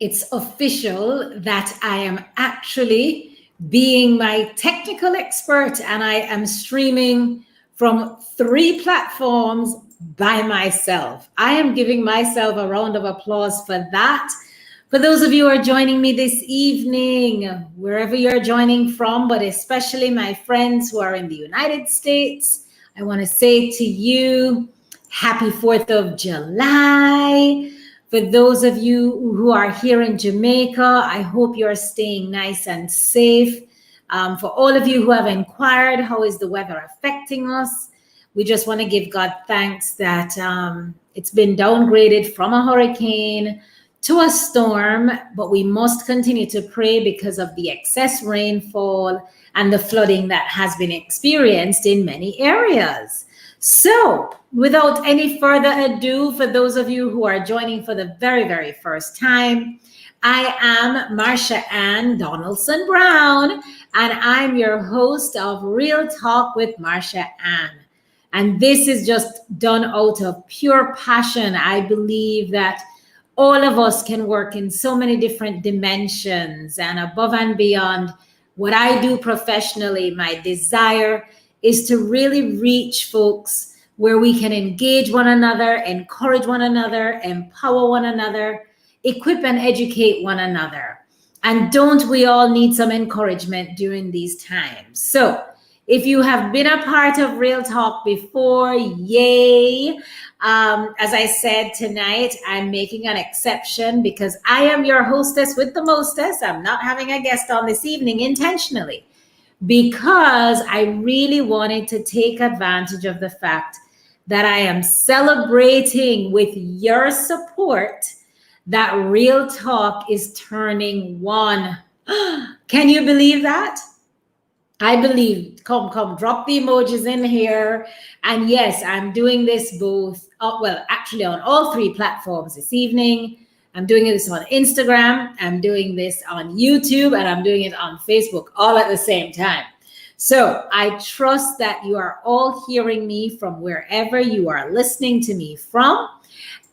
it's official that I am actually being my technical expert, and I am streaming from 3 platforms by myself. I am giving myself a round of applause for that. For those of you who are joining me this evening, wherever you're joining from, but especially my friends who are in the United States, I want to say to you, happy 4th of July. For those of you who are here in Jamaica, I hope you're staying nice and safe. For all of you who have inquired, how is the weather affecting us? We just want to give God thanks that it's been downgraded from a hurricane to a storm, but we must continue to pray because of the excess rainfall and the flooding that has been experienced in many areas. So, without any further ado, for those of you who are joining for the very, very first time, I am Marsha-Ann Donaldson Brown, and I'm your host of Real Talk with Marsha-Ann. And this is just done out of pure passion. I believe that all of us can work in so many different dimensions and above and beyond what I do professionally. My desire is to really reach folks where we can engage one another, encourage one another, empower one another, equip and educate one another. And don't we all need some encouragement during these times? So if you have been a part of Real Talk before, yay. As I said tonight, I'm making an exception because I am your hostess with the mostest. I'm not having a guest on this evening intentionally, because I really wanted to take advantage of the fact that I am celebrating with your support that Real Talk is turning 1. Can you believe that? I believe. Come, drop the emojis in here. And yes, I'm doing this both, actually on all 3 platforms this evening. I'm doing this on Instagram, I'm doing this on YouTube, and I'm doing it on Facebook all at the same time. So I trust that you are all hearing me from wherever you are listening to me from.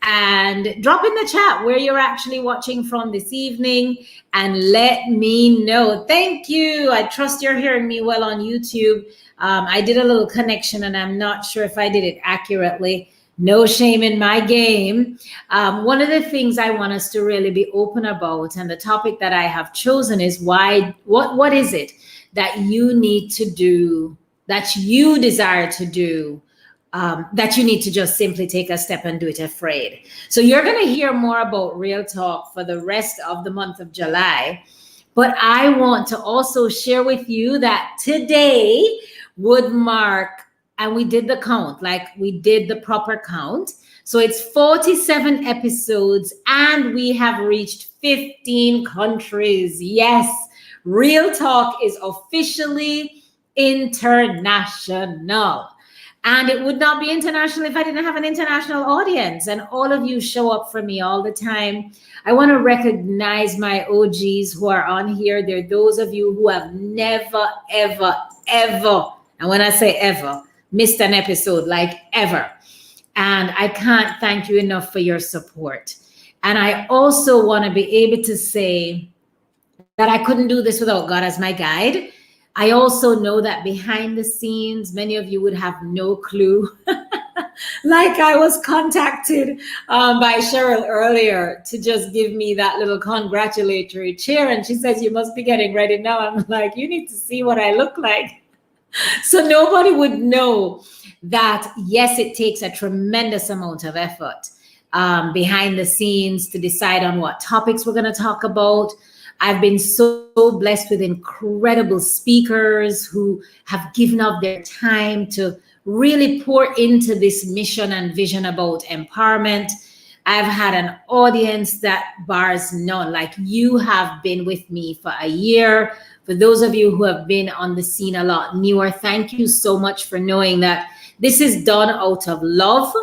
And drop in the chat where you're actually watching from this evening and let me know. Thank you. I trust you're hearing me well on YouTube. I did a little connection and I'm not sure if I did it accurately. No shame in my game. One of the things I want us to really be open about, and the topic that I have chosen is what is it that you need to do, that you desire to do, that you need to just simply take a step and do it afraid. So you're going to hear more about Real Talk for the rest of the month of July. But I want to also share with you that today would mark, and we did the count, like we did the proper count. So it's 47 episodes and we have reached 15 countries. Yes, Real Talk is officially international. And it would not be international if I didn't have an international audience. And all of you show up for me all the time. I want to recognize my OGs who are on here. They're those of you who have never, ever, ever, and when I say ever, missed an episode, like ever. And I can't thank you enough for your support. And I also want to be able to say that I couldn't do this without God as my guide. I also know that behind the scenes, many of you would have no clue. Like I was contacted by Cheryl earlier to just give me that little congratulatory cheer. And she says, you must be getting ready now. I'm like, you need to see what I look like. So nobody would know that, yes, it takes a tremendous amount of effort behind the scenes to decide on what topics we're going to talk about. I've been so blessed with incredible speakers who have given up their time to really pour into this mission and vision about empowerment. I've had an audience that bars none. Like, you have been with me for a year. For those of you who have been on the scene a lot newer, thank you so much for knowing that this is done out of love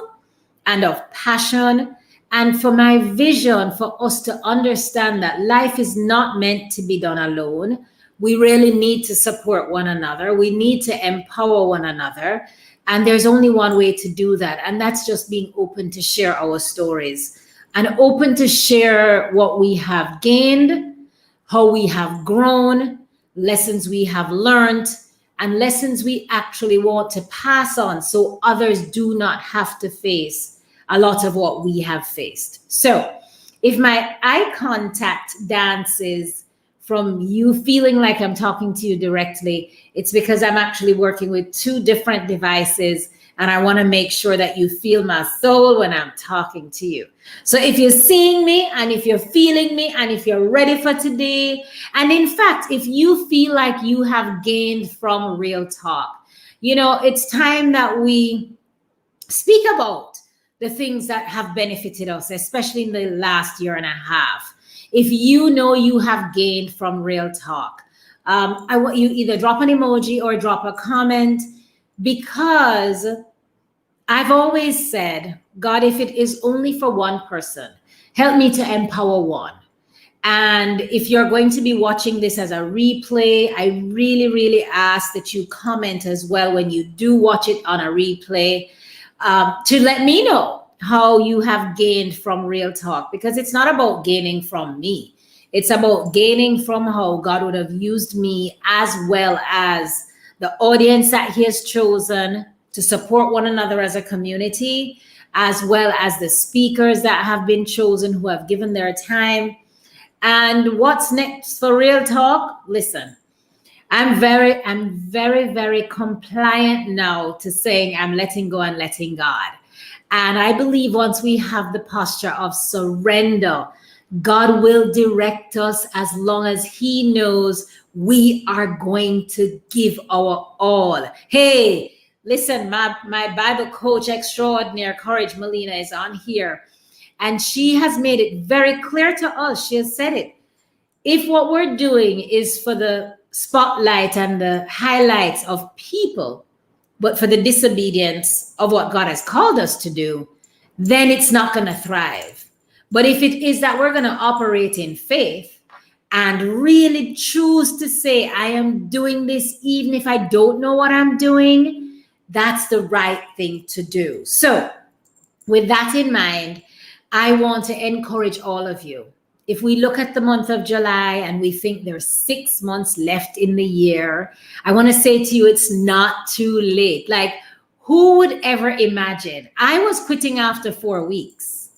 and of passion, and for my vision for us to understand that life is not meant to be done alone. We really need to support one another. We need to empower one another. And there's only one way to do that, and that's just being open to share our stories. and open to share what we have gained, how we have grown, lessons we have learned, and lessons we actually want to pass on so others do not have to face a lot of what we have faced. So, if my eye contact dances from you feeling like I'm talking to you directly, it's because I'm actually working with two different devices and I want to make sure that you feel my soul when I'm talking to you. So if you're seeing me and if you're feeling me and if you're ready for today, and in fact, if you feel like you have gained from Real Talk, it's time that we speak about the things that have benefited us, especially in the last year and a half. If you know you have gained from Real Talk, I want you either drop an emoji or drop a comment, because I've always said, God, if it is only for one person, help me to empower one. And if you're going to be watching this as a replay, I really, really ask that you comment as well when you do watch it on a replay, to let me know how you have gained from Real Talk, because it's not about gaining from me. It's about gaining from how God would have used me, as well as the audience that he has chosen to support one another as a community, as well as the speakers that have been chosen who have given their time. And what's next for Real Talk? Listen, I'm very, very compliant now to saying I'm letting go and letting God. And I believe once we have the posture of surrender, God will direct us as long as he knows we are going to give our all. Hey, listen, my Bible coach extraordinaire, Courage Molina, is on here. And she has made it very clear to us. She has said it. If what we're doing is for the spotlight and the highlights of people, but for the disobedience of what God has called us to do, then it's not going to thrive. But if it is that we're going to operate in faith and really choose to say, I am doing this even if I don't know what I'm doing, that's the right thing to do. So with that in mind, I want to encourage all of you. If we look at the month of July and we think there's 6 months left in the year, I want to say to you, it's not too late. Like, who would ever imagine? I was quitting after 4 weeks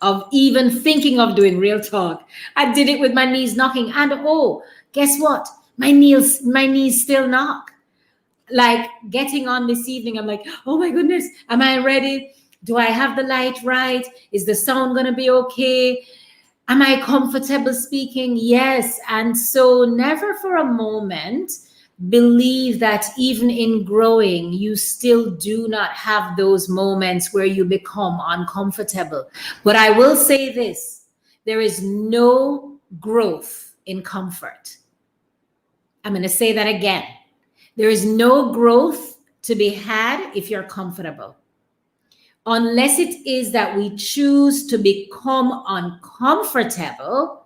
of even thinking of doing Real Talk. I did it with my knees knocking, and oh, guess what? My knees still knock. Like, getting on this evening, I'm like, oh my goodness, am I ready? Do I have the light right? Is the sound going to be okay? Am I comfortable speaking? Yes. And so never for a moment believe that even in growing, you still do not have those moments where you become uncomfortable. But I will say this, there is no growth in comfort. I'm going to say that again. There is no growth to be had if you're comfortable. Unless it is that we choose to become uncomfortable,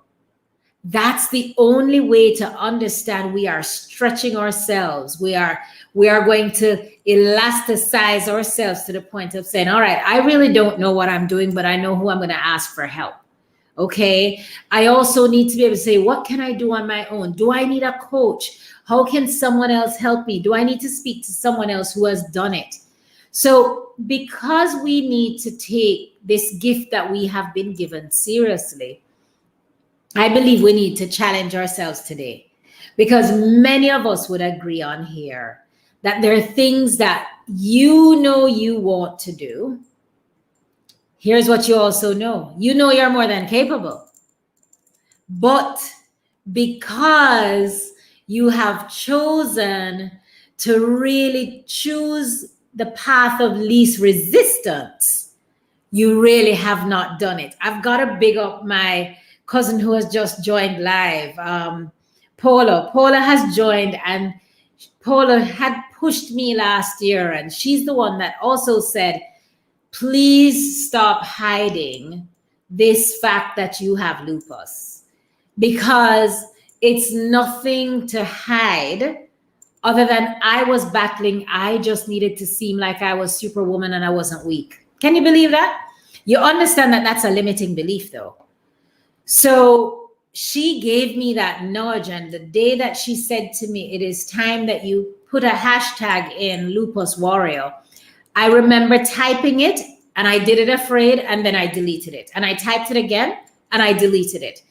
that's the only way to understand we are stretching ourselves. We are going to elasticize ourselves to the point of saying, all right, I really don't know what I'm doing, but I know who I'm going to ask for help. Okay. I also need to be able to say, what can I do on my own? Do I need a coach? How can someone else help me? Do I need to speak to someone else who has done it? So because we need to take this gift that we have been given seriously, I believe we need to challenge ourselves today, because many of us would agree on here that there are things that you know you want to do. Here's what you also know. You know you're more than capable. But because you have chosen to really choose the path of least resistance, you really have not done it. I've got to big up my cousin who has just joined live. Paula has joined, and Paula had pushed me last year, and she's the one that also said, please stop hiding this fact that you have lupus, because it's nothing to hide other than I was battling. I just needed to seem like I was Superwoman and I wasn't weak. Can you believe that? You understand that that's a limiting belief, though. So she gave me that nudge. And the day that she said to me, it is time that you put a hashtag in Lupus Warrior, I remember typing it and I did it afraid and then I deleted it. And I typed it again and I deleted it.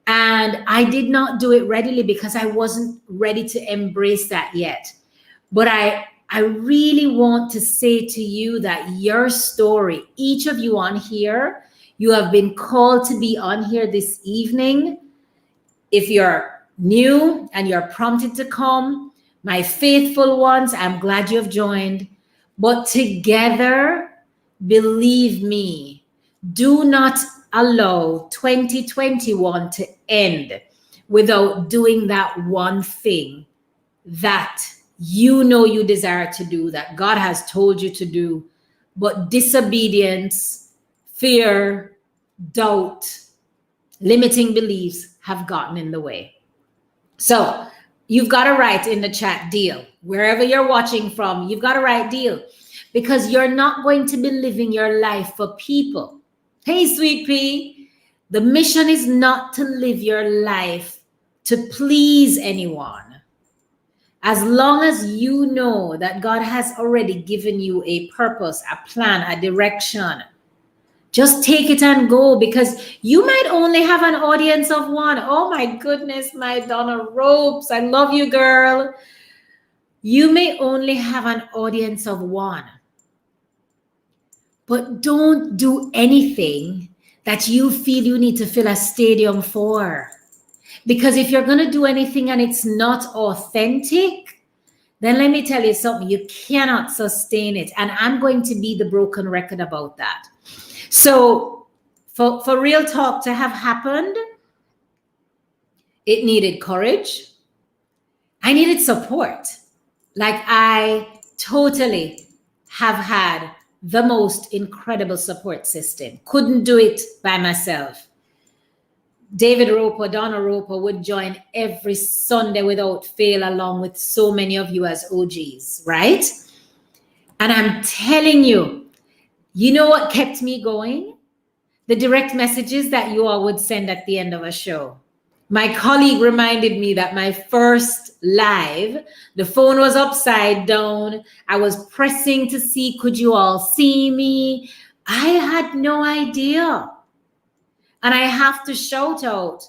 And I did not do it readily because I wasn't ready to embrace that yet. But I really want to say to you that your story, each of you on here, you have been called to be on here this evening. If you're new and you're prompted to come, my faithful ones, I'm glad you have joined. But together, believe me, do not allow 2021 to end without doing that one thing that you know you desire to do, that God has told you to do, but disobedience, fear, doubt, limiting beliefs have gotten in the way. So you've got to write in the chat deal. Wherever you're watching from, you've got to write deal, because you're not going to be living your life for people. Hey, sweet pea, the mission is not to live your life to please anyone. As long as you know that God has already given you a purpose, a plan, a direction, just take it and go, because you might only have an audience of one. Oh my goodness, my Donna Ropes, I love you, girl. You may only have an audience of one. But don't do anything that you feel you need to fill a stadium for. Because if you're going to do anything and it's not authentic, then let me tell you something, you cannot sustain it. And I'm going to be the broken record about that. So for real talk to have happened, it needed courage. I needed support. Like, I totally have had the most incredible support system. Couldn't do it by myself. David Roper, Donna Roper would join every Sunday without fail, along with so many of you as OGs, right? And I'm telling you, you know what kept me going? The direct messages that you all would send at the end of a show. My colleague reminded me that my first live, the phone was upside down. I was pressing to see, could you all see me? I had no idea. And I have to shout out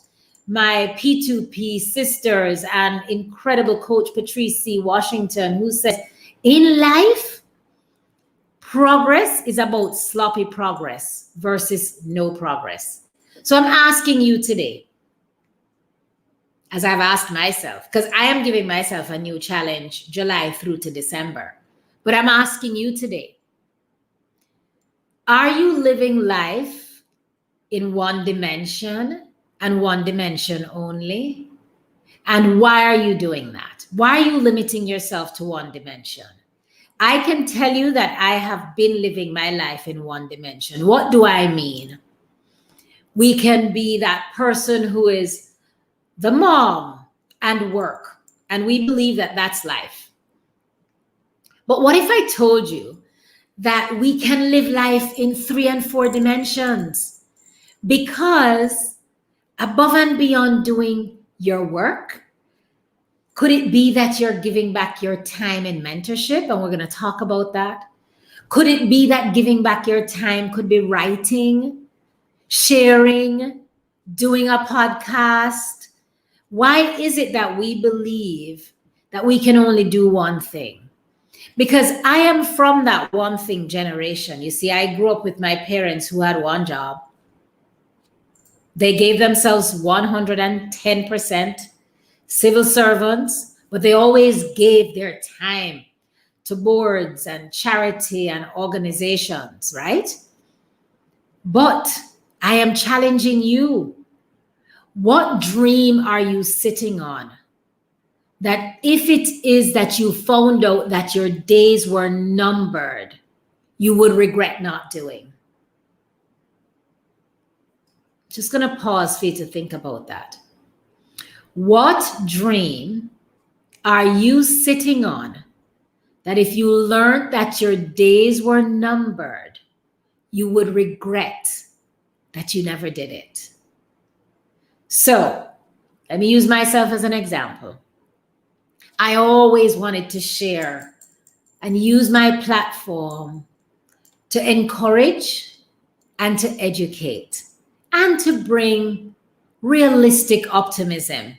my P2P sisters and incredible coach Patrice C. Washington, who says, in life, progress is about sloppy progress versus no progress. So I'm asking you today, as I've asked myself, because I am giving myself a new challenge July through to December. But I'm asking you today, are you living life in one dimension and one dimension only? And why are you doing that? Why are you limiting yourself to one dimension? I can tell you that I have been living my life in one dimension. What do I mean? We can be that person who is the mom and work, and we believe that that's life. But what if I told you that we can live life in 3 and 4 dimensions? Because above and beyond doing your work, could it be that you're giving back your time in mentorship? And we're going to talk about that. Could it be that giving back your time could be writing, sharing, doing a podcast? Why is it that we believe that we can only do one thing? Because I am from that one thing generation. You see, I grew up with my parents who had one job. They gave themselves 110%, civil servants, but they always gave their time to boards and charity and organizations, right? But I am challenging you. What dream are you sitting on that if it is that you found out that your days were numbered, you would regret not doing? Just going to pause for you to think about that. What dream are you sitting on that if you learned that your days were numbered, you would regret that you never did it. So let me use myself as an example. I always wanted to share and use my platform to encourage and to educate and to bring realistic optimism.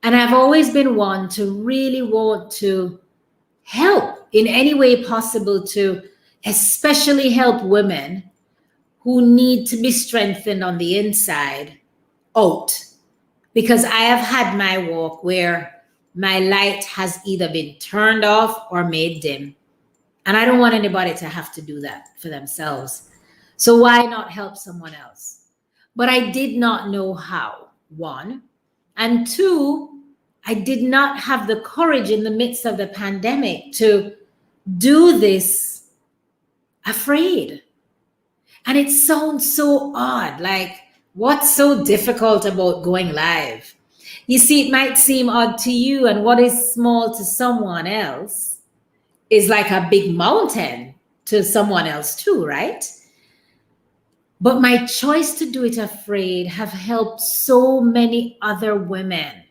And I've always been one to really want to help in any way possible, to especially help women who need to be strengthened on the inside out. Because I have had my walk where my light has either been turned off or made dim. And I don't want anybody to have to do that for themselves. So why not help someone else? But I did not know how, one. And two, I did not have the courage in the midst of the pandemic to do this afraid. And it sounds so odd, like, what's so difficult about going live? You see, it might seem odd to you, and what is small to someone else is like a big mountain to someone else too, right? But my choice to do it afraid have helped so many other women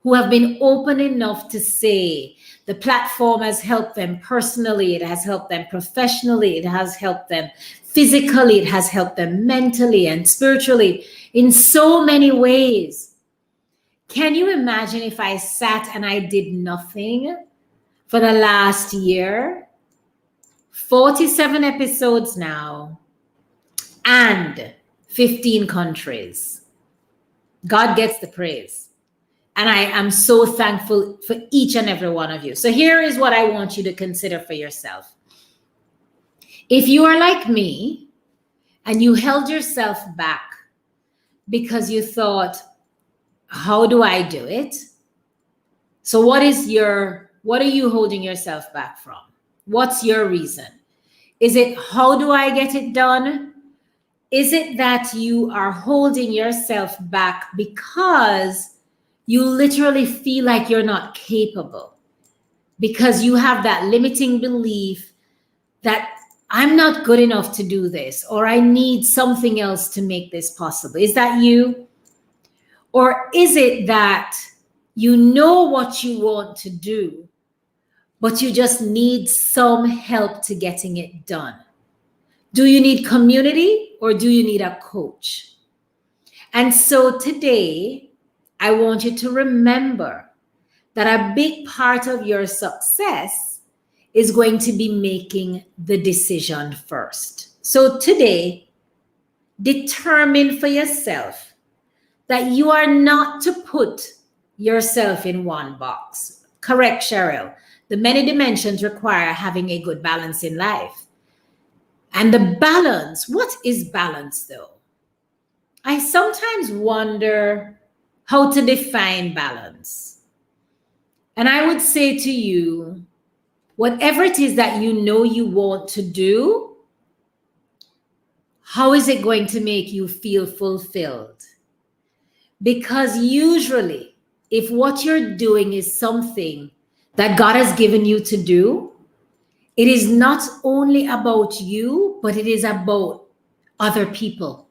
who have been open enough to say the platform has helped them personally, it has helped them professionally, it has helped them physically, it has helped them mentally and spiritually in so many ways. Can you imagine if I sat and I did nothing for the last year? 47 episodes now and 15 countries. God gets the praise. And I am so thankful for each and every one of you. So here is what I want you to consider for yourself. If you are like me and you held yourself back because you thought, how do I do it? So what are you holding yourself back from? What's your reason? Is it, how do I get it done? Is it that you are holding yourself back because you literally feel like you're not capable? Because you have that limiting belief that I'm not good enough to do this, or I need something else to make this possible. Is that you? Or is it that you know what you want to do, but you just need some help to getting it done? Do you need community or do you need a coach? And so today, I want you to remember that a big part of your success is going to be making the decision first. So today, determine for yourself that you are not to put yourself in one box. Correct, Cheryl. The many dimensions require having a good balance in life. And the balance, what is balance though? I sometimes wonder how to define balance. And I would say to you, whatever it is that you know you want to do, how is it going to make you feel fulfilled? Because usually, if what you're doing is something that God has given you to do, it is not only about you, but it is about other people.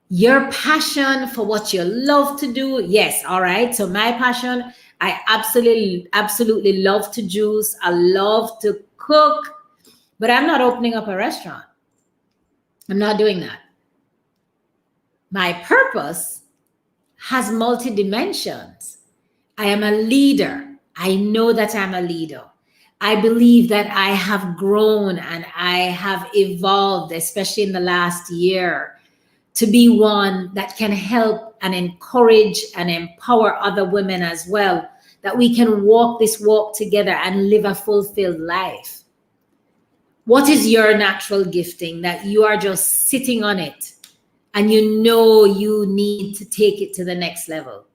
Your passion for what you love to do. Yes, all right. So my passion, I absolutely love to juice. I love to cook, but I'm not opening up a restaurant. I'm not doing that. My purpose has multi-dimensions. I am a leader. I know that I'm a leader. I believe that I have grown and I have evolved, especially in the last year, to be one that can help and encourage and empower other women as well, that we can walk this walk together and live a fulfilled life. What is your natural gifting that you are just sitting on it and you know you need to take it to the next level?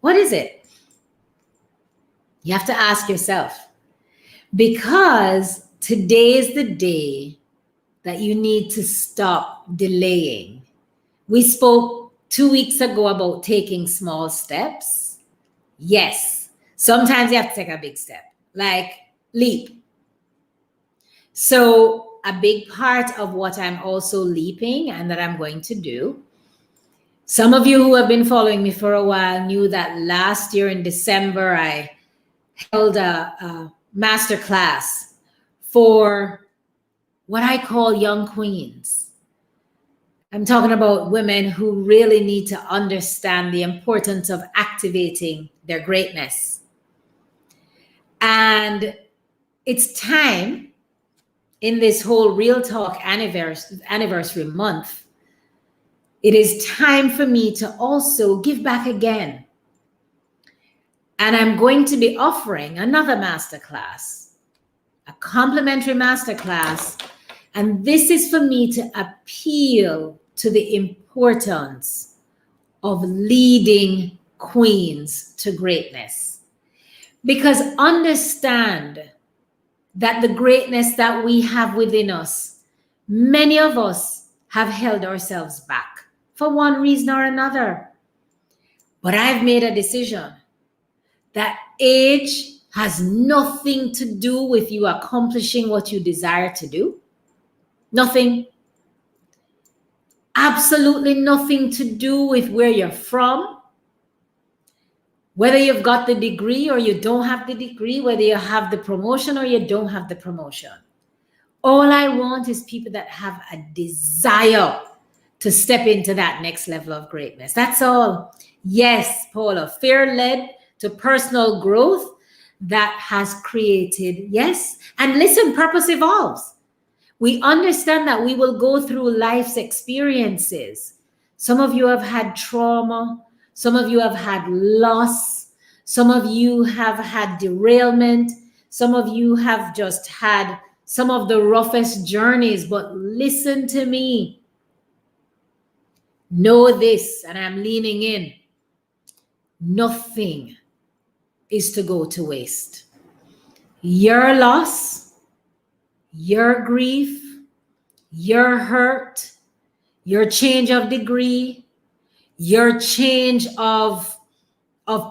What is it? You have to ask yourself, because today is the day that you need to stop delaying. We spoke 2 weeks ago about taking small steps. Yes, sometimes you have to take a big step, like leap. So a big part of what I'm also leaping and that I'm going to do. Some of you who have been following me for a while knew that last year in December, I held a master class for what I call young queens. I'm talking about women who really need to understand the importance of activating their greatness. And it's time in this whole Real Talk anniversary month, it is time for me to also give back again. And I'm going to be offering another masterclass, a complimentary masterclass. And this is for me to appeal to the importance of leading queens to greatness. Because understand that the greatness that we have within us, many of us have held ourselves back for one reason or another. But I've made a decision that age has nothing to do with you accomplishing what you desire to do. Nothing. Absolutely nothing to do with where you're from. Whether you've got the degree or you don't have the degree, whether you have the promotion or you don't have the promotion. All I want is people that have a desire to step into that next level of greatness. That's all. Yes, Paula, fear led to personal growth that has created, yes. And listen, purpose evolves. We understand that we will go through life's experiences. Some of you have had trauma. Some of you have had loss. Some of you have had derailment. Some of you have just had some of the roughest journeys. But listen to me. Know this, and I'm leaning in. Nothing is to go to waste. Your loss, your grief, your hurt, your change of degree, your change of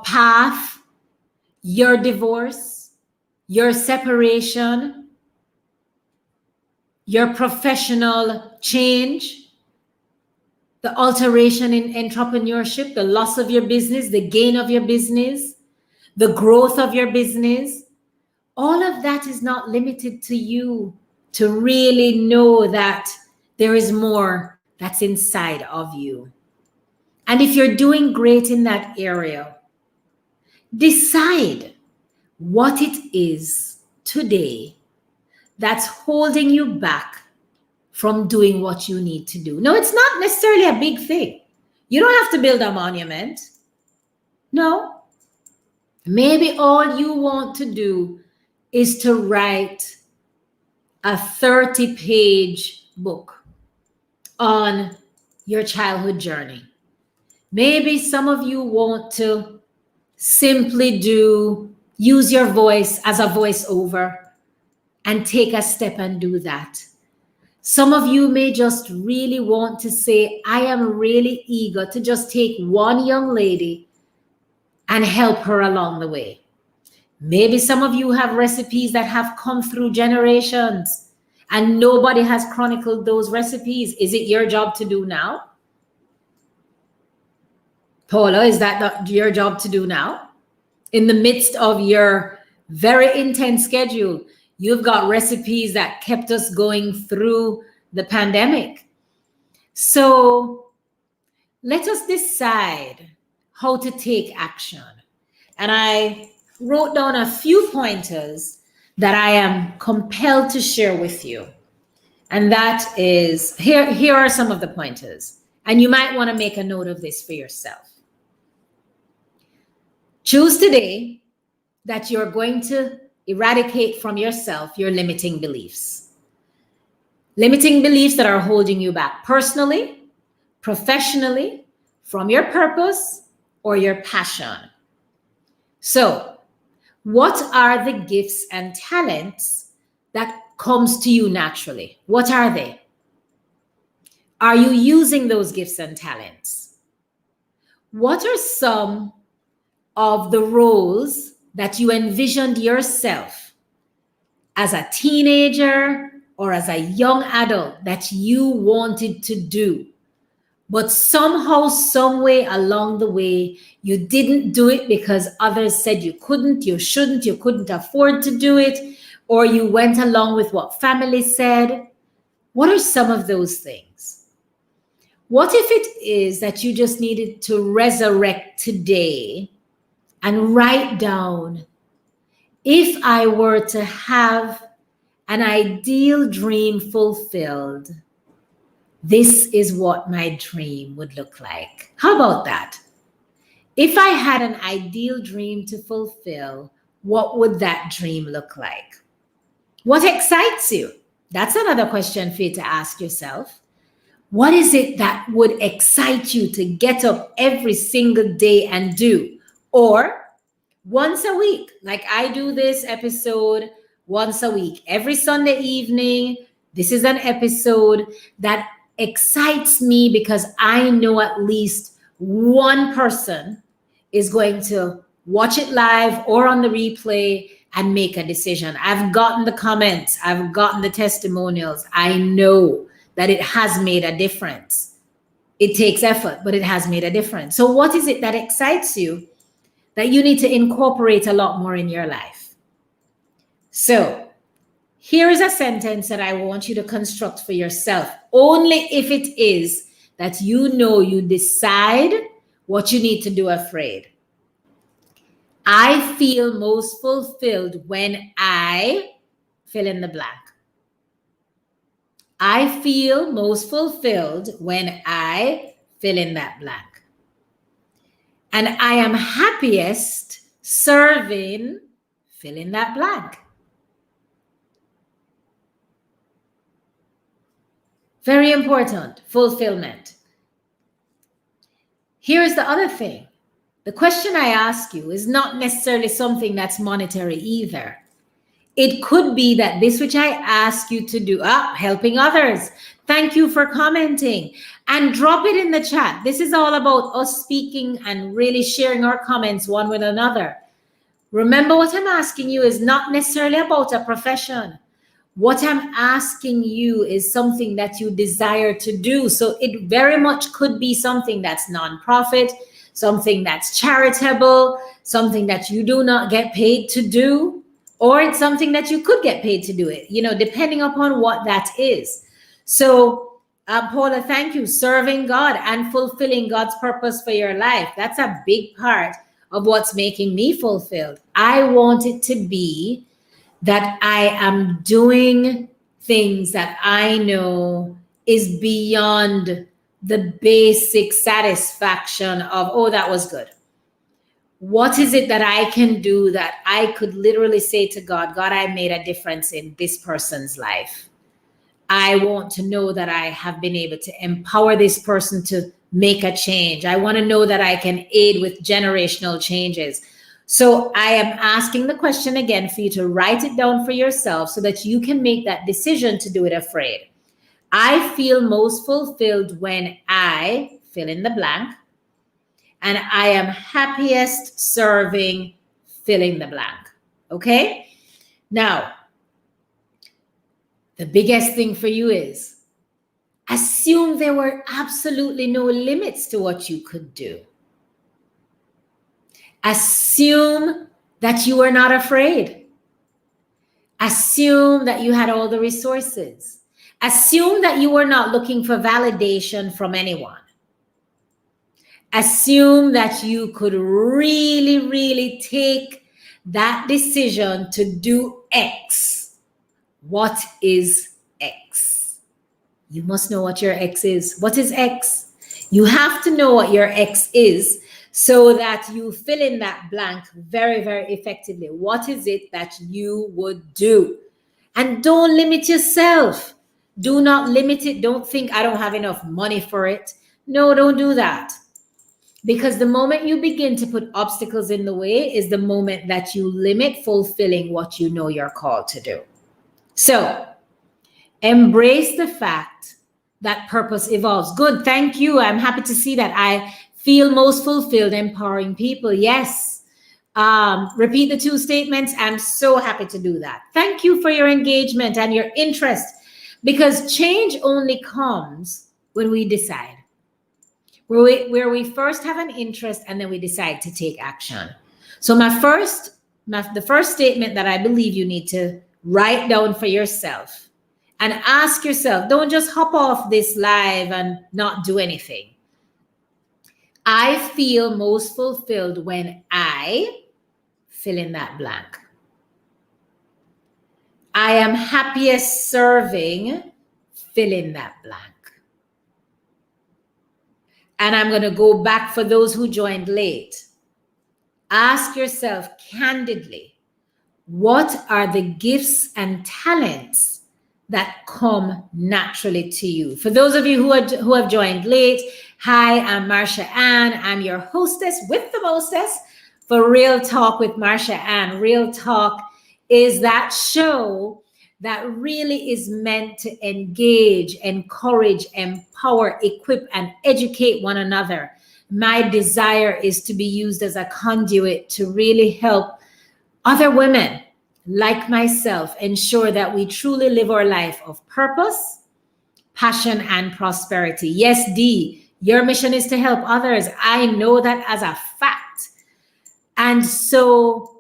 path, your divorce, your separation, your professional change, the alteration in entrepreneurship, the loss of your business, the gain of your business, the growth of your business, all of that is not limited to you to really know that there is more that's inside of you. And if you're doing great in that area, decide what it is today that's holding you back from doing what you need to do. No, it's not necessarily a big thing. You don't have to build a monument. No. Maybe all you want to do is to write a 30-page book on your childhood journey. Maybe some of you want to simply use your voice as a voiceover and take a step and do that. Some of you may just really want to say, I am really eager to just take one young lady and help her along the way. Maybe some of you have recipes that have come through generations and nobody has chronicled those recipes. Is it your job to do now? Paula, is that not your job to do now? In the midst of your very intense schedule, you've got recipes that kept us going through the pandemic. So let us decide how to take action. And I wrote down a few pointers that I am compelled to share with you. And that is, here are some of the pointers. And you might want to make a note of this for yourself. Choose today that you're going to eradicate from yourself your limiting beliefs. Limiting beliefs that are holding you back personally, professionally, from your purpose or your passion. So, what are the gifts and talents that comes to you naturally? What are they? Are you using those gifts and talents? What are some of the roles that you envisioned yourself as a teenager, or as a young adult that you wanted to do, but somehow, some way along the way, you didn't do it because others said you couldn't, you shouldn't, you couldn't afford to do it, or you went along with what family said? What are some of those things? What if it is that you just needed to resurrect today and write down, if I were to have an ideal dream fulfilled, this is what my dream would look like. How about that? If I had an ideal dream to fulfill, what would that dream look like? What excites you? That's another question for you to ask yourself. What is it that would excite you to get up every single day and do? Or once a week, like I do this episode once a week, every Sunday evening. This is an episode that excites me because I know at least one person is going to watch it live or on the replay and make a decision. I've gotten the comments, I've gotten the testimonials. I know that it has made a difference. It takes effort, but it has made a difference. So what is it that excites you that you need to incorporate a lot more in your life? So here is a sentence that I want you to construct for yourself, only if it is that you know you decide what you need to do afraid. I feel most fulfilled when I fill in the blank. I feel most fulfilled when I fill in that blank. And I am happiest serving, fill in that blank. Very important, fulfillment. Here's the other thing. The question I ask you is not necessarily something that's monetary either. It could be that this which I ask you to do, helping others. Thank you for commenting, and drop it in the chat. This is all about us speaking and really sharing our comments one with another. Remember, what I'm asking you is not necessarily about a profession. What I'm asking you is something that you desire to do. So it very much could be something that's nonprofit, something that's charitable, something that you do not get paid to do, or it's something that you could get paid to do it, depending upon what that is. So, Paula, thank you. Serving God and fulfilling God's purpose for your life. That's a big part of what's making me fulfilled. I want it to be that I am doing things that I know is beyond the basic satisfaction of, oh, that was good. What is it that I can do that I could literally say to God, God, I made a difference in this person's life. I want to know that I have been able to empower this person to make a change. I want to know that I can aid with generational changes. So I am asking the question again for you to write it down for yourself so that you can make that decision to do it afraid. I feel most fulfilled when I fill in the blank, and I am happiest serving, fill in the blank. Okay? Now, the biggest thing for you is assume there were absolutely no limits to what you could do. Assume that you are not afraid. Assume that you had all the resources. Assume that you were not looking for validation from anyone. Assume that you could really, really take that decision to do X. What is X? You must know what your X is. What is X? You have to know what your X is so that you fill in that blank very, very effectively. What is it that you would do? And don't limit yourself. Do not limit it. Don't think I don't have enough money for it. No, don't do that. Because the moment you begin to put obstacles in the way is the moment that you limit fulfilling what you know you're called to do. So embrace the fact that purpose evolves. Good. Thank you. I'm happy to see that. I feel most fulfilled empowering people. Yes. Repeat the two statements. I'm so happy to do that. Thank you for your engagement and your interest Because change only comes when we decide, where we first have an interest and then we decide to take action. So the first statement that I believe you need to write down for yourself and ask yourself, don't just hop off this live and not do anything. I feel most fulfilled when I fill in that blank. I am happiest serving, fill in that blank. And I'm going to go back for those who joined late. Ask yourself candidly, what are the gifts and talents that come naturally to you? For those of you who have joined late, hi, I'm Marsha-Ann. I'm your hostess with the mostess for Real Talk with Marsha-Ann. Real Talk is that show that really is meant to engage, encourage, empower, equip, and educate one another. My desire is to be used as a conduit to really help other women like myself ensure that we truly live our life of purpose, passion, and prosperity. Yes, D, your mission is to help others. I know that as a fact. And so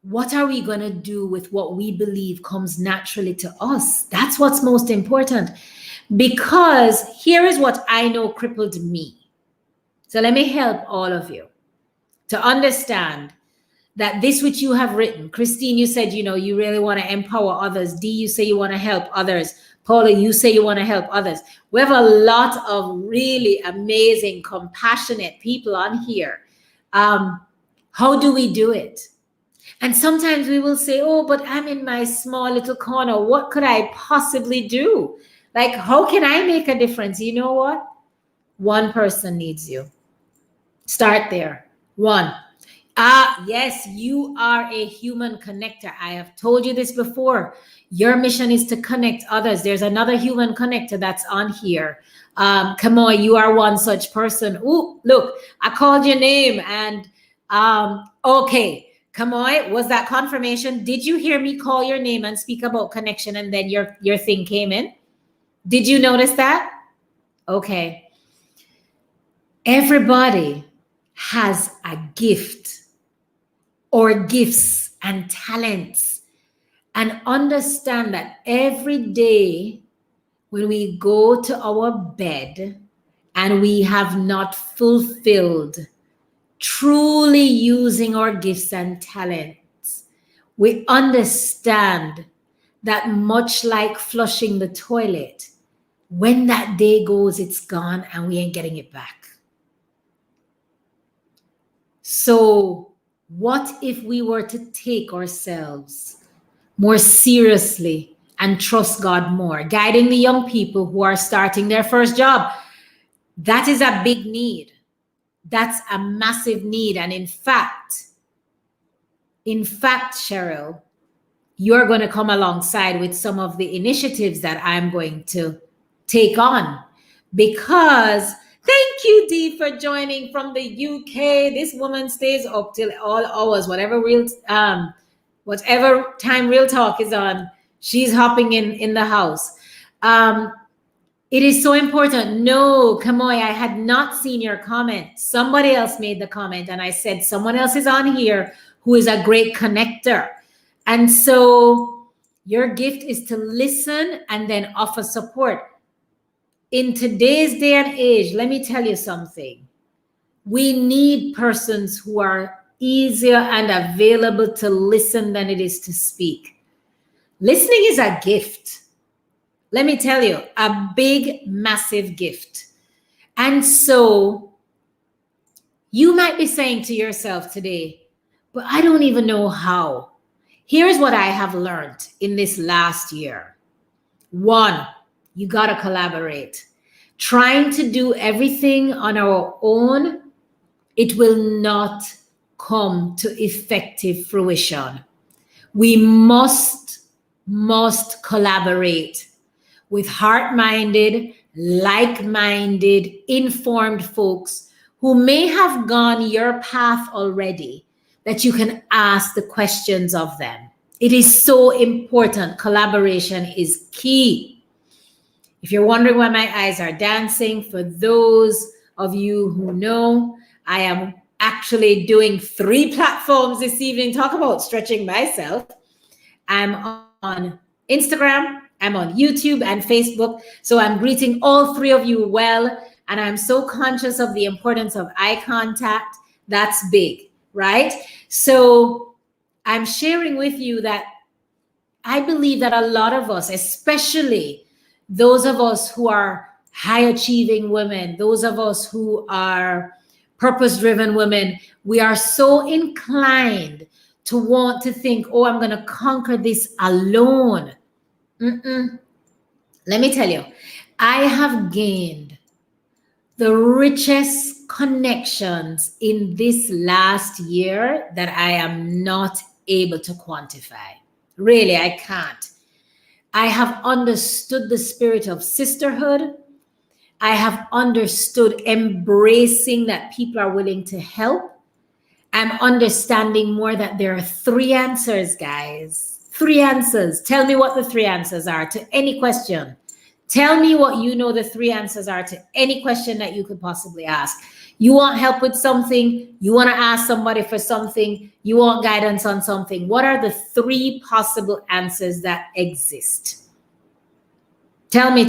what are we going to do with what we believe comes naturally to us? That's what's most important. Because here is what I know crippled me. So let me help all of you to understand that this which you have written, Christine, you said, you really want to empower others. D, you say you want to help others. Paula, you say you want to help others. We have a lot of really amazing, compassionate people on here. How do we do it? And sometimes we will say, oh, but I'm in my small little corner. What could I possibly do? Like, how can I make a difference? You know what? One person needs you. Start there. One. Yes, you are a human connector. I have told you this before. Your mission is to connect others. There's another human connector that's on here. Come on, you are one such person. Ooh, look, I called your name and okay. Come on, was that confirmation? Did you hear me call your name and speak about connection and then your thing came in? Did you notice that? Okay. Everybody has a gift or gifts and talents, and understand that every day when we go to our bed and we have not fulfilled truly using our gifts and talents, we understand that much like flushing the toilet, when that day goes, it's gone and we ain't getting it back. So what if we were to take ourselves more seriously and trust God more, guiding the young people who are starting their first job? That is a big need. That's a massive need. And in fact, Cheryl, you're going to come alongside with some of the initiatives that I'm going to take on, because thank you, Dee, for joining from the UK. This woman stays up till all hours, whatever time Real Talk is on, she's hopping in the house. It is so important. No, Kamoy, I had not seen your comment. Somebody else made the comment and I said, someone else is on here who is a great connector. And so your gift is to listen and then offer support. In today's day and age, let me tell you something. We need persons who are easier and available to listen than it is to speak. Listening is a gift. Let me tell you, a big, massive gift. And so you might be saying to yourself today, but I don't even know how. Here's what I have learned in this last year. One, you got to collaborate. Trying to do everything on our own, it will not come to effective fruition. We must collaborate with heart-minded, like-minded, informed folks who may have gone your path already, that you can ask the questions of them. It is so important. Collaboration is key. If you're wondering why my eyes are dancing, for those of you who know, I am actually doing 3 platforms this evening. Talk about stretching myself. I'm on Instagram, I'm on YouTube and Facebook. So I'm greeting all 3 of you well. And I'm so conscious of the importance of eye contact. That's big, right? So I'm sharing with you that I believe that a lot of us, especially those of us who are high achieving women, those of us who are purpose driven women, we are so inclined to want to think, oh, I'm going to conquer this alone. Let me tell you, I have gained the richest connections in this last year that I am not able to quantify. Really, I can't. I have understood the spirit of sisterhood. I have understood embracing that people are willing to help. I'm understanding more that there are 3 answers, guys. 3 answers. Tell me what the 3 answers are to any question. Tell me what you know the 3 answers are to any question that you could possibly ask. You want help with something, you want to ask somebody for something, you want guidance on something. What are the 3 possible answers that exist? Tell me.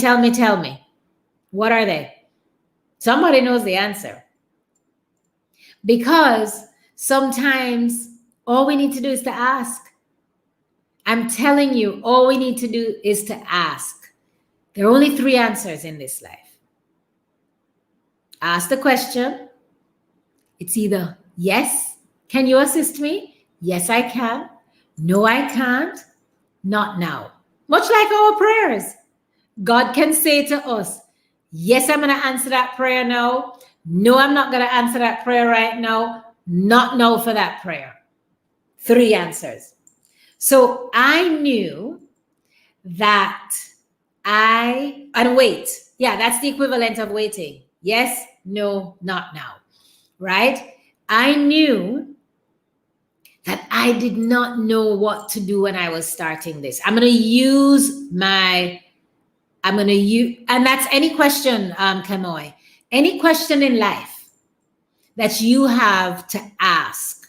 What are they? Somebody knows the answer. Because sometimes all we need to do is to ask. I'm telling you, all we need to do is to ask. There are only 3 answers in this life. Ask the question. It's either yes, can you assist me? Yes, I can. No, I can't. Not now. Much like our prayers. God can say to us, yes, I'm going to answer that prayer now. No, I'm not going to answer that prayer right now. Not no for that prayer. 3 answers. So I knew that and wait. Yeah, that's the equivalent of waiting. Yes, no, not now. Right? I knew that I did not know what to do when I was starting this. And that's any question, Kamoy, any question in life that you have to ask.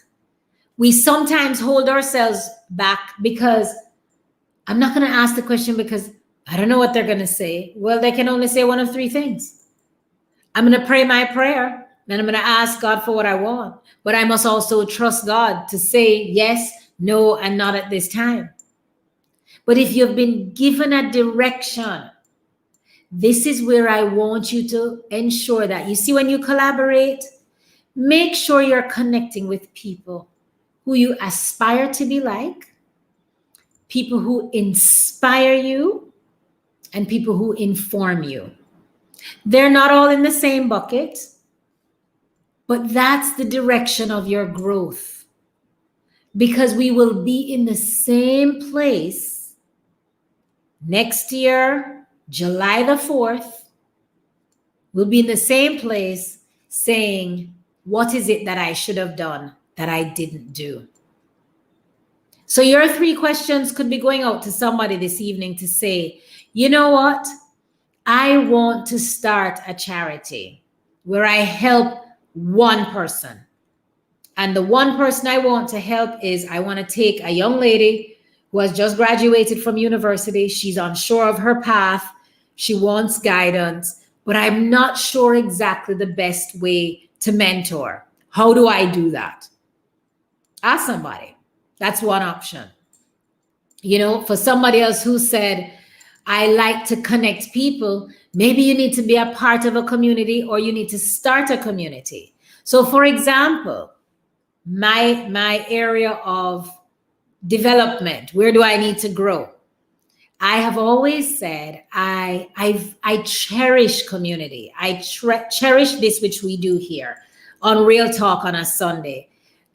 We sometimes hold ourselves back because I'm not going to ask the question because I don't know what they're going to say. Well, they can only say one of 3 things. I'm going to pray my prayer, and I'm going to ask God for what I want. But I must also trust God to say yes, no, and not at this time. But if you've been given a direction, this is where I want you to ensure that, you see, when you collaborate, make sure you're connecting with people who you aspire to be like, people who inspire you, and people who inform you. They're not all in the same bucket, but that's the direction of your growth. Because we will be in the same place next year, July the 4th. We'll be in the same place saying, what is it that I should have done that I didn't do? So your 3 questions could be going out to somebody this evening to say, you know what? I want to start a charity where I help one person. And the one person I want to help is I want to take a young lady who has just graduated from university. She's unsure of her path. She wants guidance, but I'm not sure exactly the best way to mentor. How do I do that? Ask somebody. That's one option. You know, for somebody else who said, I like to connect people, maybe you need to be a part of a community or you need to start a community. So for example, my area of development, where do I need to grow? I have always said I cherish community. I cherish this, which we do here on Real Talk on a Sunday.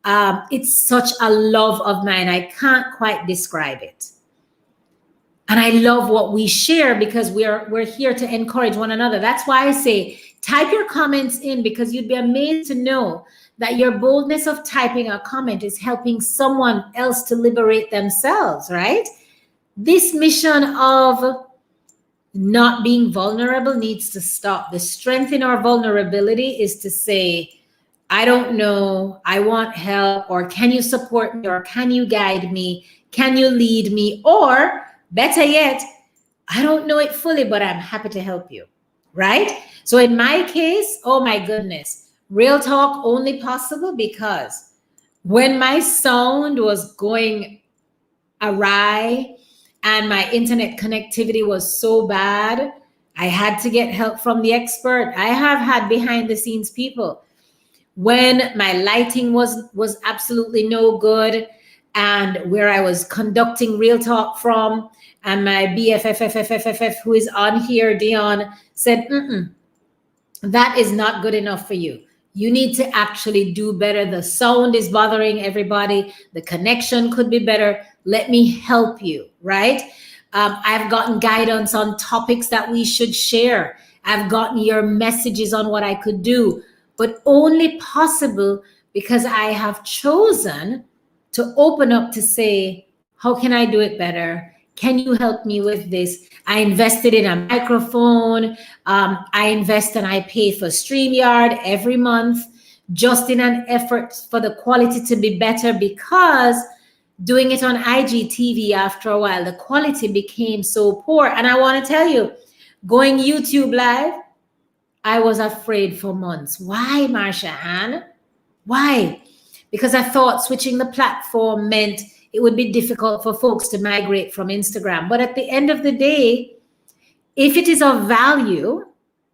It's such a love of mine. I can't quite describe it. And I love what we share because we're here to encourage one another. That's why I say, type your comments in, because you'd be amazed to know that your boldness of typing a comment is helping someone else to liberate themselves, right? This mission of not being vulnerable needs to stop. The strength in our vulnerability is to say, I don't know, I want help, or can you support me, or can you guide me, can you lead me, or better yet, I don't know it fully, but I'm happy to help you, right? So in my case, oh my goodness, real talk only possible because when my sound was going awry and my internet connectivity was so bad, I had to get help from the expert. I have had behind the scenes people when my lighting was absolutely no good, and where I was conducting real talk from, and my BFFFFFF, who is on here, Dion, said, that is not good enough for you. You need to actually do better. The sound is bothering everybody. The connection could be better. Let me help you, right? I've gotten guidance on topics that we should share. I've gotten your messages on what I could do, but only possible because I have chosen to open up to say, how can I do it better? Can you help me with this? I invested in a microphone. I invest and I pay for StreamYard every month, just in an effort for the quality to be better, because doing it on IGTV after a while, the quality became so poor. And I want to tell you, going YouTube live, I was afraid for months. Why, Marsha-Ann? Why? Because I thought switching the platform meant it would be difficult for folks to migrate from Instagram. But at the end of the day, if it is of value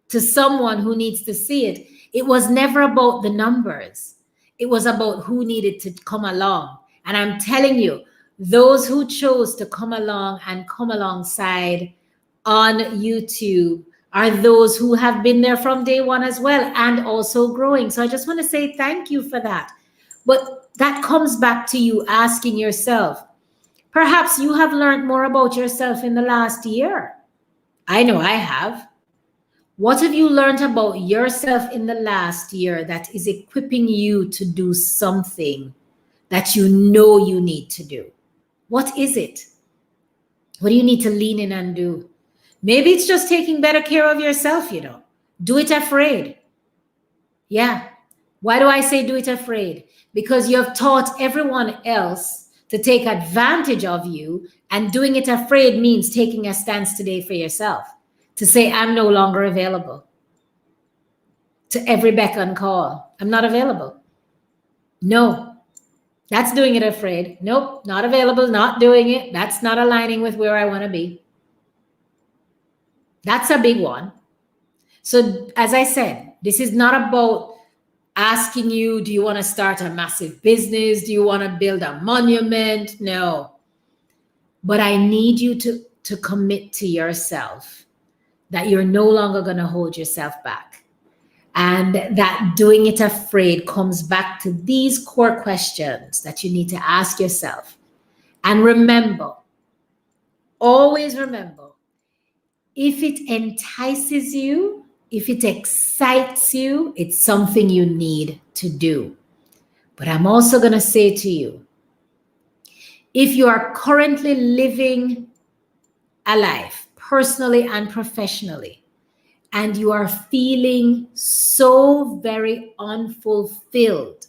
to someone who needs to see it, it was never about the numbers. It was about who needed to come along. And I'm telling you, those who chose to come along and come alongside on YouTube are those who have been there from day one as well, and also growing. So I just want to say thank you for that. But that comes back to you asking yourself, perhaps you have learned more about yourself in the last year. I know I have. What have you learned about yourself in the last year that is equipping you to do something that you know you need to do? What is it? What do you need to lean in and do? Maybe it's just taking better care of yourself, Do it afraid. Yeah. Why do I say do it afraid? Because you have taught everyone else to take advantage of you, and doing it afraid means taking a stance today for yourself, to say, I'm no longer available. To every beck and call, I'm not available. No, that's doing it afraid. Nope, not available, not doing it. That's not aligning with where I want to be. That's a big one. So as I said, this is not about asking you, do you want to start a massive business? Do you want to build a monument? No. But I need you to commit to yourself that you're no longer going to hold yourself back. And that doing it afraid comes back to these core questions that you need to ask yourself. And remember, always remember, if it entices you, if it excites you, it's something you need to do. But I'm also going to say to you, if you are currently living a life, personally and professionally, and you are feeling so very unfulfilled,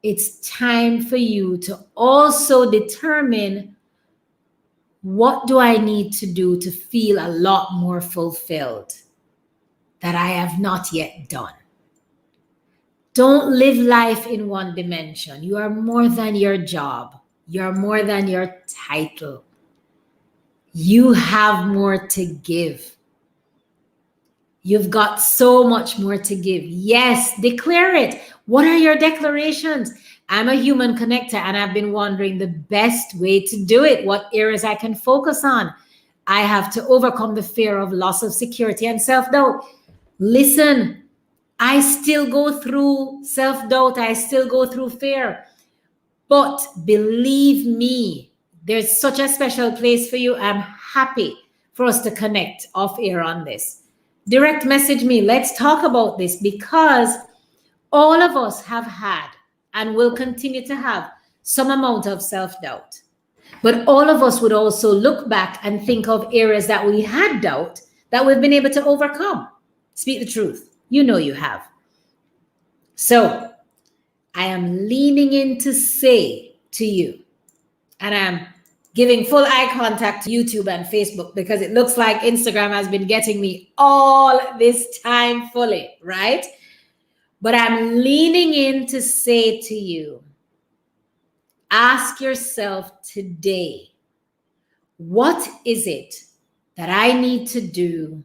it's time for you to also determine, what do I need to do to feel a lot more fulfilled that I have not yet done? Don't live life in one dimension. You are more than your job. You're more than your title. You have more to give. You've got so much more to give. Yes, declare it. What are your declarations? I'm a human connector, and I've been wondering the best way to do it, what areas I can focus on. I have to overcome the fear of loss of security and self-doubt. Listen, I still go through self-doubt. I still go through fear. But believe me, there's such a special place for you. I'm happy for us to connect off air on this. Direct message me. Let's talk about this, because all of us have had and will continue to have some amount of self-doubt. But all of us would also look back and think of areas that we had doubt that we've been able to overcome. Speak the truth. You know you have. So I am leaning in to say to you, and I'm giving full eye contact to YouTube and Facebook because it looks like Instagram has been getting me all this time fully, right? But I'm leaning in to say to you, ask yourself today, what is it that I need to do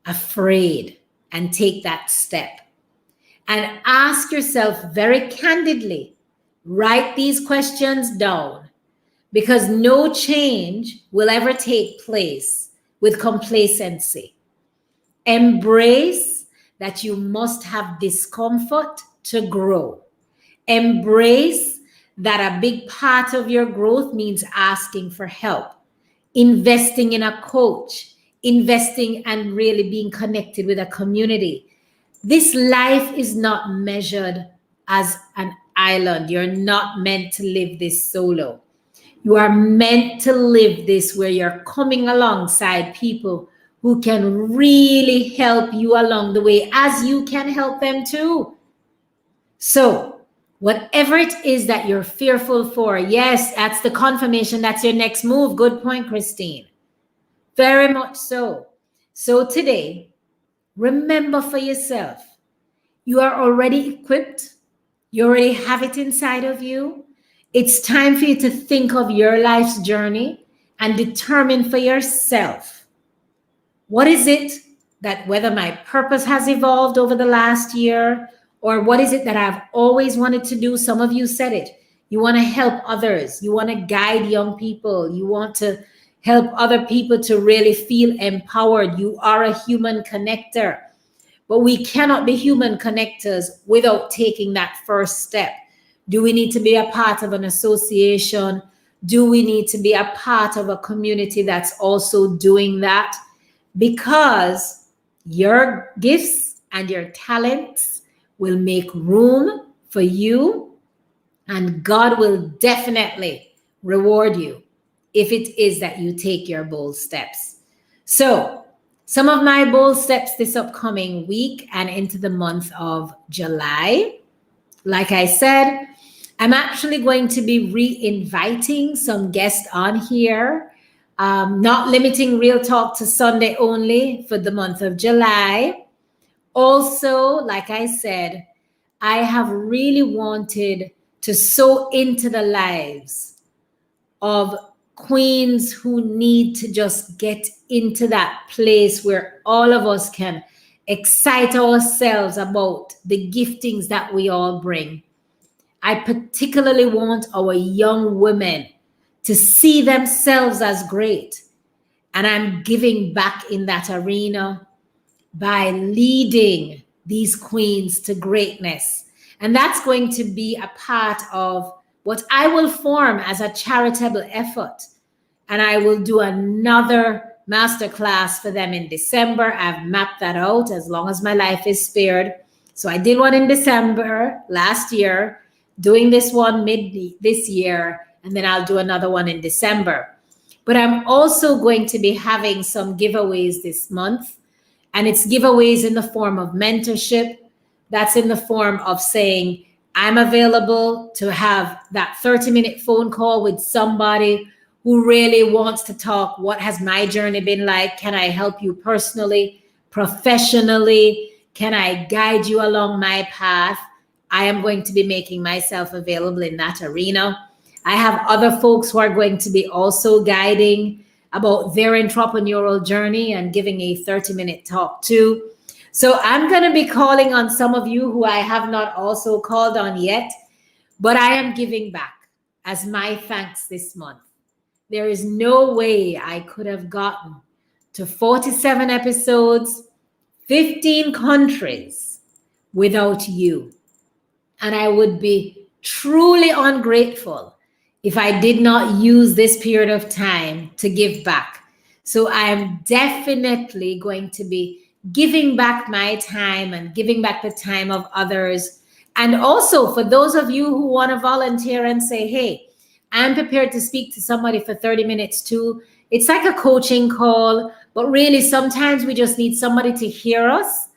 afraid and take that step? And ask yourself very candidly, write these questions down, because no change will ever take place with complacency. Embrace that you must have discomfort to grow. Embrace that a big part of your growth means asking for help, investing in a coach, investing and really being connected with a community. This life is not measured as an island. You're not meant to live this solo. You are meant to live this where you're coming alongside people who can really help you along the way as you can help them too. So, whatever it is that you're fearful for, yes, that's the confirmation. That's your next move. Good point, Christine. Very much so. So today, remember for yourself, you are already equipped. You already have it inside of you. It's time for you to think of your life's journey and determine for yourself, what is it that, whether my purpose has evolved over the last year, or what is it that I've always wanted to do? Some of you said it. You want to help others. You want to guide young people. You want to help other people to really feel empowered. You are a human connector. But we cannot be human connectors without taking that first step. Do we need to be a part of an association? Do we need to be a part of a community that's also doing that? Because your gifts and your talents will make room for you, and God will definitely reward you if it is that you take your bold steps. So, some of my bold steps this upcoming week and into the month of July. Like I said, I'm actually going to be re-inviting some guests on here, not limiting Real Talk to Sunday only for the month of July. Also, like I said, I have really wanted to sow into the lives of queens who need to just get into that place where all of us can excite ourselves about the giftings that we all bring. I particularly want our young women to see themselves as great. And I'm giving back in that arena by leading these queens to greatness. And that's going to be a part of what I will form as a charitable effort. And I will do another masterclass for them in December. I've mapped that out as long as my life is spared. So I did one in December last year, doing this one mid this year, and then I'll do another one in December. But I'm also going to be having some giveaways this month. And it's giveaways in the form of mentorship. That's in the form of saying, I'm available to have that 30-minute phone call with somebody who really wants to talk. What has my journey been like? Can I help you personally, professionally? Can I guide you along my path? I am going to be making myself available in that arena. I have other folks who are going to be also guiding about their entrepreneurial journey and giving a 30-minute talk too. So I'm going to be calling on some of you who I have not also called on yet, but I am giving back as my thanks this month. There is no way I could have gotten to 47 episodes, 15 countries without you. And I would be truly ungrateful if I did not use this period of time to give back. So I am definitely going to be giving back my time and giving back the time of others. And also for those of you who want to volunteer and say, hey, I'm prepared to speak to somebody for 30 minutes too. It's like a coaching call, but really sometimes we just need somebody to hear us,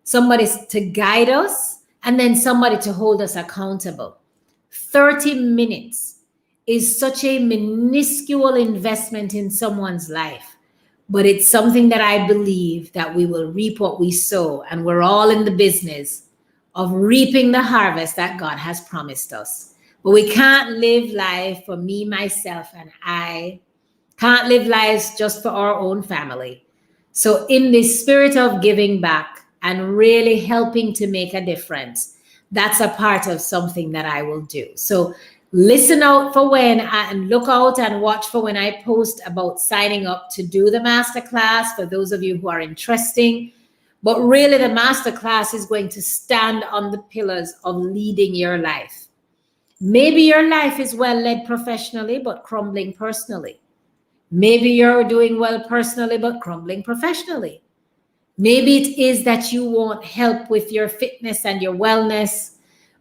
somebody to guide us, and then somebody to hold us accountable. 30 minutes is such a minuscule investment in someone's life, but it's something that I believe that we will reap what we sow, and we're all in the business of reaping the harvest that God has promised us. But we can't live life for me, myself, and I. Can't live lives just for our own family. So in the spirit of giving back and really helping to make a difference, that's a part of something that I will do. So listen out for and look out and watch for when I post about signing up to do the masterclass for those of you who are interested. But really the masterclass is going to stand on the pillars of leading your life. Maybe your life is well led professionally, but crumbling personally. Maybe you're doing well personally, but crumbling professionally. Maybe it is that you want help with your fitness and your wellness,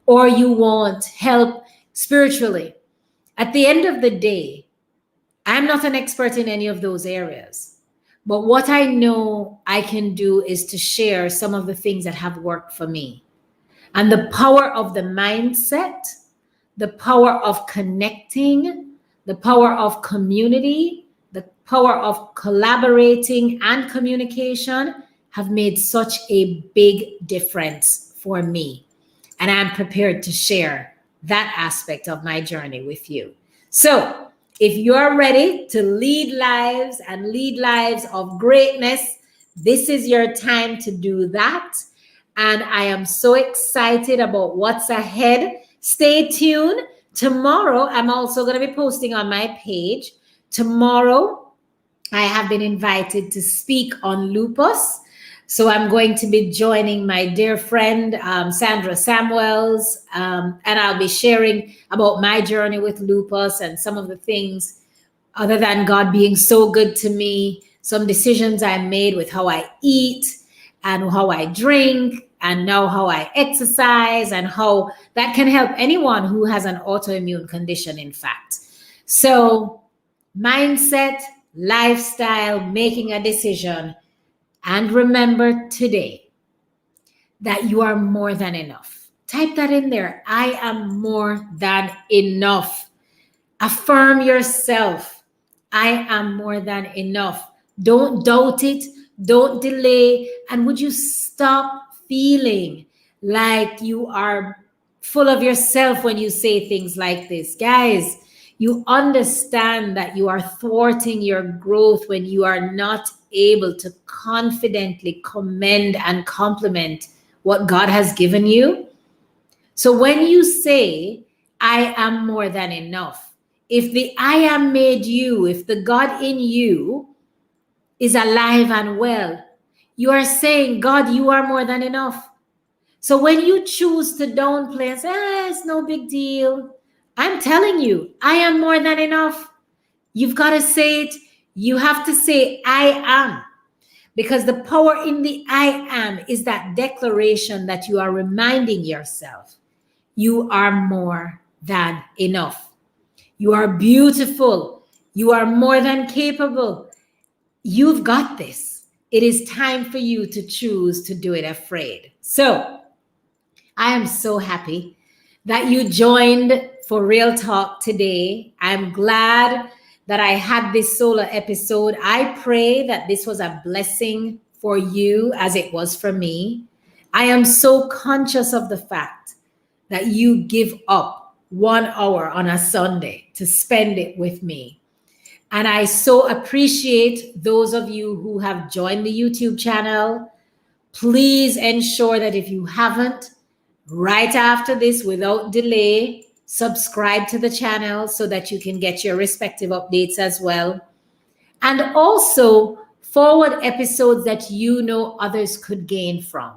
or you want help spiritually. At the end of the day, I'm not an expert in any of those areas. But what I know I can do is to share some of the things that have worked for me. And the power of the mindset, the power of connecting, the power of community, the power of collaborating and communication have made such a big difference for me. And I'm prepared to share that aspect of my journey with you. So if you're ready to lead lives and lead lives of greatness, this is your time to do that. And I am so excited about what's ahead. Stay tuned. Tomorrow, I'm also going to be posting on my page. Tomorrow, I have been invited to speak on lupus. So I'm going to be joining my dear friend, Sandra Samuels, and I'll be sharing about my journey with lupus and some of the things, other than God being so good to me, some decisions I made with how I eat and how I drink and now how I exercise and how that can help anyone who has an autoimmune condition, in fact. So mindset, lifestyle, making a decision. And remember today that you are more than enough. Type that in there. I am more than enough. Affirm yourself. I am more than enough. Don't doubt it. Don't delay. And would you stop feeling like you are full of yourself when you say things like this? Guys, you understand that you are thwarting your growth when you are not able to confidently commend and compliment what God has given you. So when you say, I am more than enough, if the I am made you, if the God in you is alive and well, you are saying, God, you are more than enough. So when you choose to downplay and say, it's no big deal, I'm telling you, I am more than enough. You've got to say it. You have to say, I am. Because the power in the I am is that declaration that you are reminding yourself. You are more than enough. You are beautiful. You are more than capable. You've got this. It is time for you to choose to do it afraid. So I am so happy that you joined for Real Talk today. I'm glad that I had this solo episode. I pray that this was a blessing for you as it was for me. I am so conscious of the fact that you give up 1 hour on a Sunday to spend it with me. And I so appreciate those of you who have joined the YouTube channel. Please ensure that if you haven't, right after this, without delay, subscribe to the channel so that you can get your respective updates as well. And also forward episodes that you know others could gain from.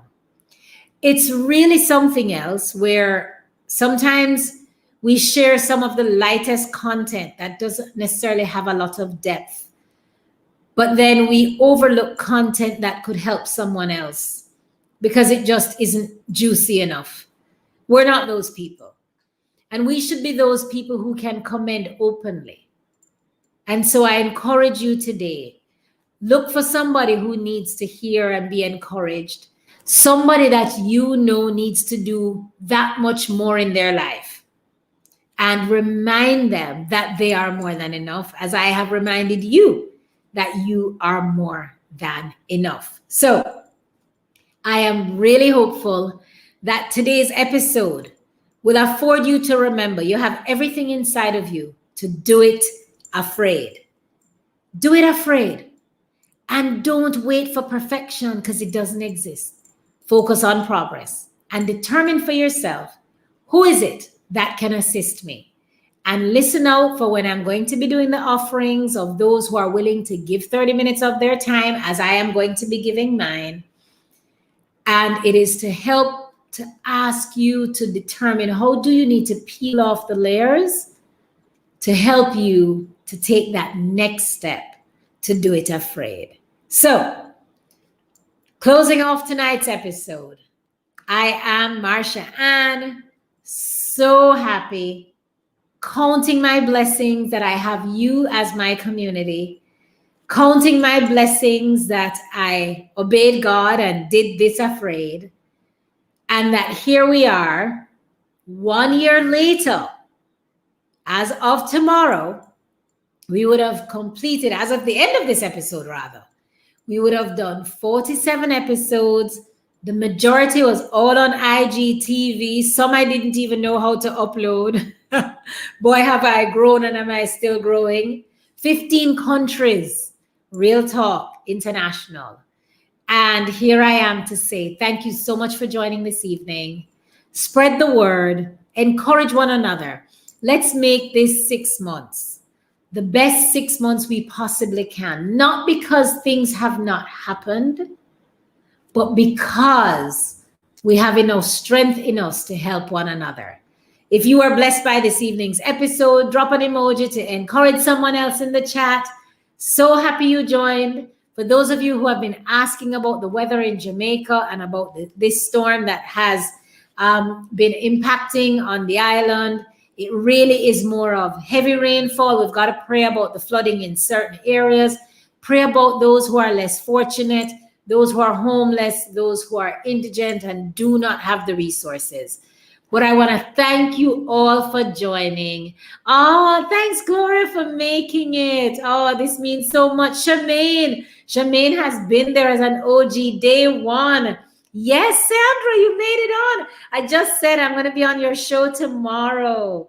It's really something else where sometimes we share some of the lightest content that doesn't necessarily have a lot of depth, but then we overlook content that could help someone else because it just isn't juicy enough. We're not those people. And we should be those people who can commend openly. And so I encourage you today, look for somebody who needs to hear and be encouraged, somebody that you know needs to do that much more in their life. And remind them that they are more than enough, as I have reminded you that you are more than enough. So I am really hopeful that today's episode will afford you to remember you have everything inside of you to do it afraid. Do it afraid. And don't wait for perfection, because it doesn't exist. Focus on progress and determine for yourself, who is it that can assist me? And listen out for when I'm going to be doing the offerings of those who are willing to give 30 minutes of their time, as I am going to be giving mine. And it is to help to ask you to determine, how do you need to peel off the layers to help you to take that next step to do it afraid. So, closing off tonight's episode, I am Marsha-Ann, so happy, counting my blessings that I have you as my community, counting my blessings that I obeyed God and did this afraid, and that here we are, 1 year later. As of tomorrow, we would have completed, as of the end of this episode rather, we would have done 47 episodes. The majority was all on IGTV. Some I didn't even know how to upload. Boy, have I grown, and am I still growing. 15 countries, Real Talk International. And here I am to say thank you so much for joining this evening. Spread the word, encourage one another. Let's make this 6 months the best 6 months we possibly can. Not because things have not happened, but because we have enough strength in us to help one another. If you are blessed by this evening's episode, drop an emoji to encourage someone else in the chat. So happy you joined. For those of you who have been asking about the weather in Jamaica and about this storm that has been impacting on the island, it really is more of heavy rainfall. We've got to pray about the flooding in certain areas. Pray about those who are less fortunate, those who are homeless, those who are indigent and do not have the resources. But I want to thank you all for joining. Oh, thanks, Gloria, for making it. Oh, this means so much. Charmaine has been there as an OG day one. Yes, Sandra, you made it on. I just said I'm going to be on your show tomorrow.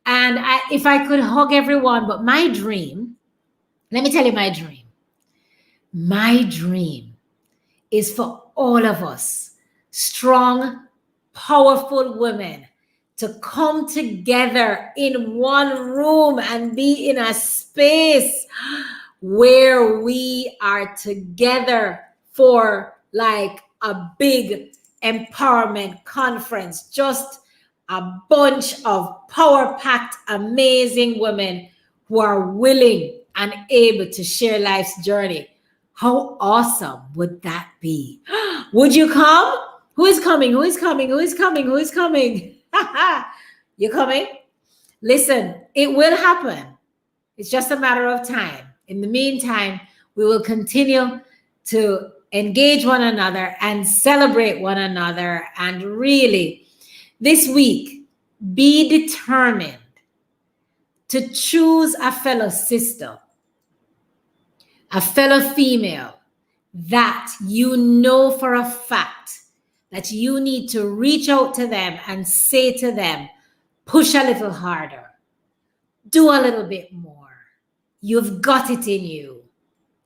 And if I could hug everyone, but my dream, let me tell you my dream. My dream is for all of us, strong, powerful women, to come together in one room and be in a space where we are together for like a big empowerment conference, just a bunch of power-packed, amazing women who are willing and able to share life's journey. How awesome would that be? Would you come? Who is coming? Who is coming? Who is coming? Who is coming? You coming? Listen, it will happen. It's just a matter of time. In the meantime, we will continue to engage one another and celebrate one another. And really, this week, be determined to choose a fellow sister, a fellow female that you know for a fact that you need to reach out to them and say to them, push a little harder, do a little bit more. You've got it in you.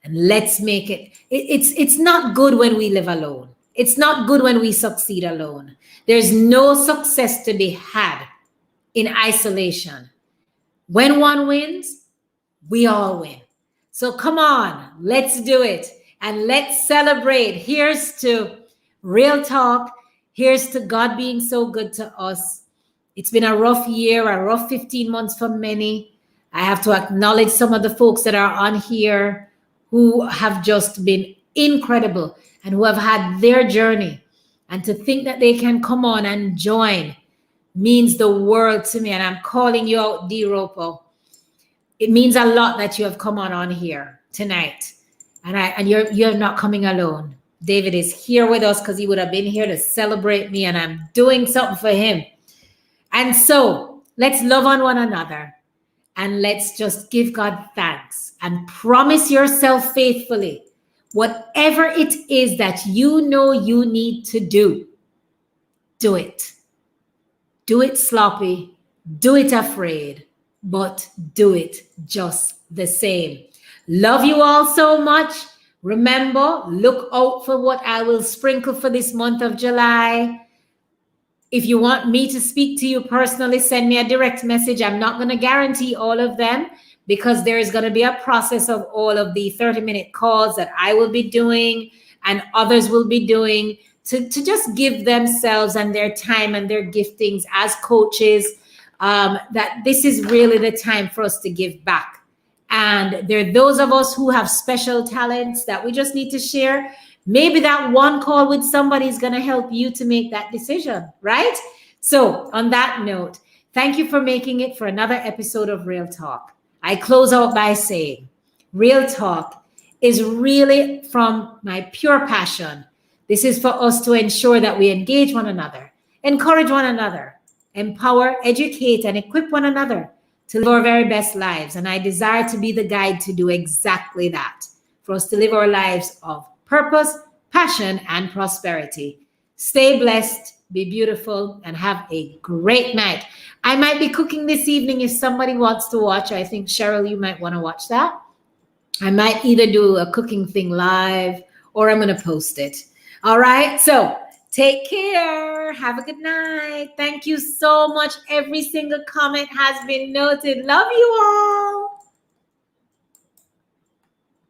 And let's make it. It's not good when we live alone. It's not good when we succeed alone. There's no success to be had in isolation. When one wins, we all win. So come on, let's do it. And let's celebrate. Here's to Real Talk. Here's to God being so good to us. It's been a rough year, a rough 15 months for many. I have to acknowledge some of the folks that are on here who have just been incredible and who have had their journey. And to think that they can come on and join means the world to me. And I'm calling you out, D. Ropo. It means a lot that you have come on here tonight. And you're not coming alone. David is here with us because he would have been here to celebrate me, and I'm doing something for him. And so let's love on one another, and let's just give God thanks and promise yourself faithfully whatever it is that you know you need to do. Do it. Do it sloppy. Do it afraid, but do it just the same. Love you all so much. Remember, look out for what I will sprinkle for this month of July. If you want me to speak to you personally, send me a direct message. I'm not going to guarantee all of them because there is going to be a process of all of the 30-minute calls that I will be doing and others will be doing to just give themselves and their time and their giftings as coaches, that this is really the time for us to give back. And there are those of us who have special talents that we just need to share. Maybe that one call with somebody is going to help you to make that decision, right? So on that note, thank you for making it for another episode of Real Talk. I close out by saying, Real Talk is really from my pure passion. This is for us to ensure that we engage one another, encourage one another, empower, educate, and equip one another to live our very best lives. And I desire to be the guide to do exactly that, for us to live our lives of purpose, passion, and prosperity. Stay blessed, be beautiful, and have a great night. I might be cooking this evening if somebody wants to watch. I think, Cheryl, you might want to watch that. I might either do a cooking thing live or I'm going to post it. All right, so take care. Have a good night. Thank you so much. Every single comment has been noted. Love you all.